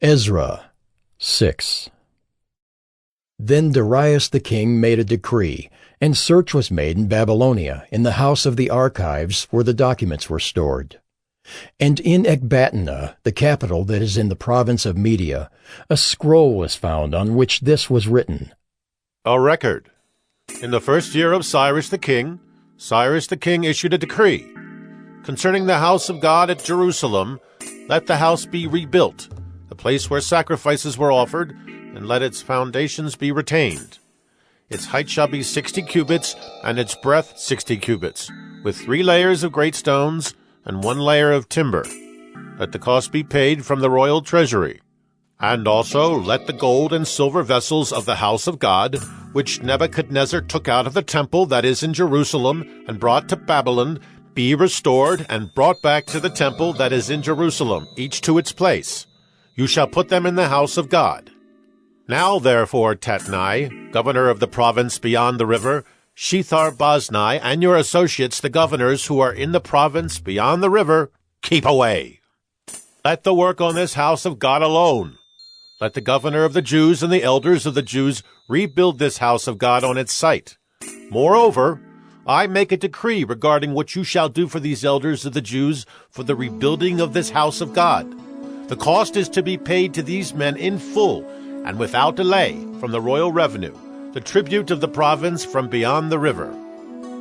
Ezra 6. Then Darius the king made a decree, and search was made in Babylonia, in the house of the archives where the documents were stored. And in Ecbatana, the capital that is in the province of Media, a scroll was found on which this was written. A record. In the first year of Cyrus the king issued a decree. Concerning the house of God at Jerusalem, let the house be rebuilt, the place where sacrifices were offered, and let its foundations be retained. Its height shall be 60 cubits, and its breadth 60 cubits, with 3 layers of great stones, and 1 layer of timber. Let the cost be paid from the royal treasury. And also let the gold and silver vessels of the house of God, which Nebuchadnezzar took out of the temple that is in Jerusalem and brought to Babylon, be restored and brought back to the temple that is in Jerusalem, each to its place. You shall put them in the house of God. Now therefore, Tatnai, governor of the province beyond the river, Shethar-Boznai, and your associates, the governors who are in the province beyond the river, keep away. Let the work on this house of God alone. Let the governor of the Jews and the elders of the Jews rebuild this house of God on its site. Moreover, I make a decree regarding what you shall do for these elders of the Jews for the rebuilding of this house of God. The cost is to be paid to these men in full and without delay from the royal revenue, the tribute of the province from beyond the river.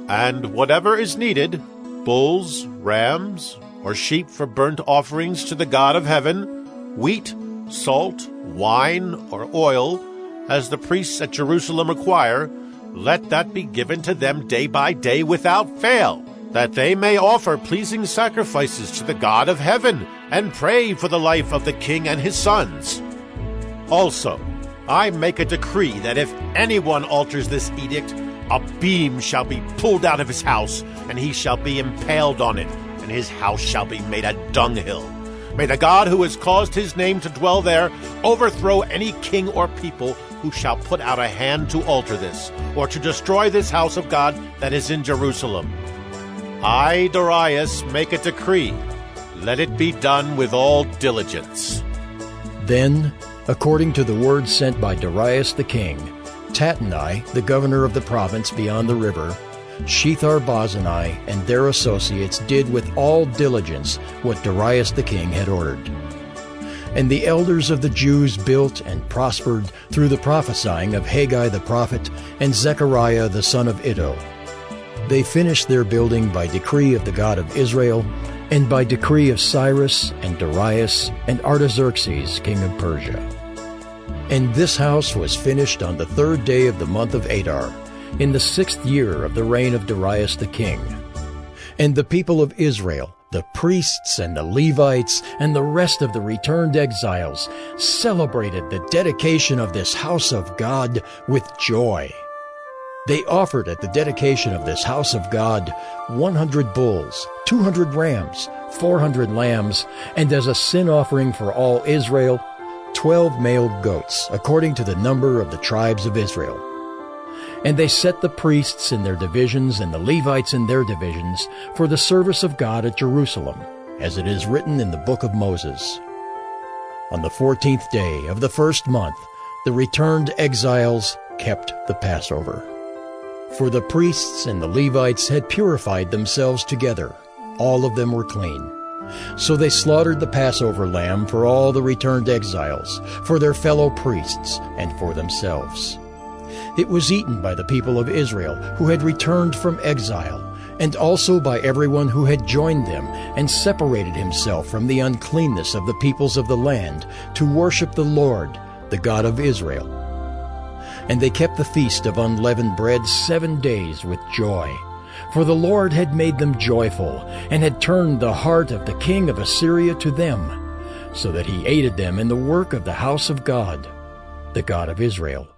And whatever is needed, bulls, rams, or sheep for burnt offerings to the God of heaven, wheat, salt, wine, or oil, as the priests at Jerusalem require, let that be given to them day by day without fail, that they may offer pleasing sacrifices to the God of heaven and pray for the life of the king and his sons. Also, I make a decree that if anyone alters this edict, a beam shall be pulled out of his house, and he shall be impaled on it, and his house shall be made a dunghill. May the God who has caused his name to dwell there overthrow any king or people who shall put out a hand to alter this, or to destroy this house of God that is in Jerusalem. I, Darius, make a decree. Let it be done with all diligence. Then, according to the word sent by Darius the king, Tatnai, the governor of the province beyond the river, Shethar-Boznai and their associates did with all diligence what Darius the king had ordered. And the elders of the Jews built and prospered through the prophesying of Haggai the prophet and Zechariah the son of Iddo. They finished their building by decree of the God of Israel, and by decree of Cyrus and Darius and Artaxerxes king of Persia. And this house was finished on the 3rd day of the month of Adar, in the 6th year of the reign of Darius the king. And the people of Israel, the priests and the Levites, and the rest of the returned exiles, celebrated the dedication of this house of God with joy. They offered at the dedication of this house of God 100 bulls, 200 rams, 400 lambs, and as a sin offering for all Israel, 12 male goats, according to the number of the tribes of Israel. And they set the priests in their divisions and the Levites in their divisions for the service of God at Jerusalem, as it is written in the book of Moses. On the 14th day of the 1st month, the returned exiles kept the Passover. For the priests and the Levites had purified themselves together. All of them were clean. So they slaughtered the Passover lamb for all the returned exiles, for their fellow priests, and for themselves. It was eaten by the people of Israel who had returned from exile, and also by everyone who had joined them and separated himself from the uncleanness of the peoples of the land to worship the Lord, the God of Israel. And they kept the feast of unleavened bread 7 days with joy, for the Lord had made them joyful, and had turned the heart of the king of Assyria to them, so that he aided them in the work of the house of God, the God of Israel.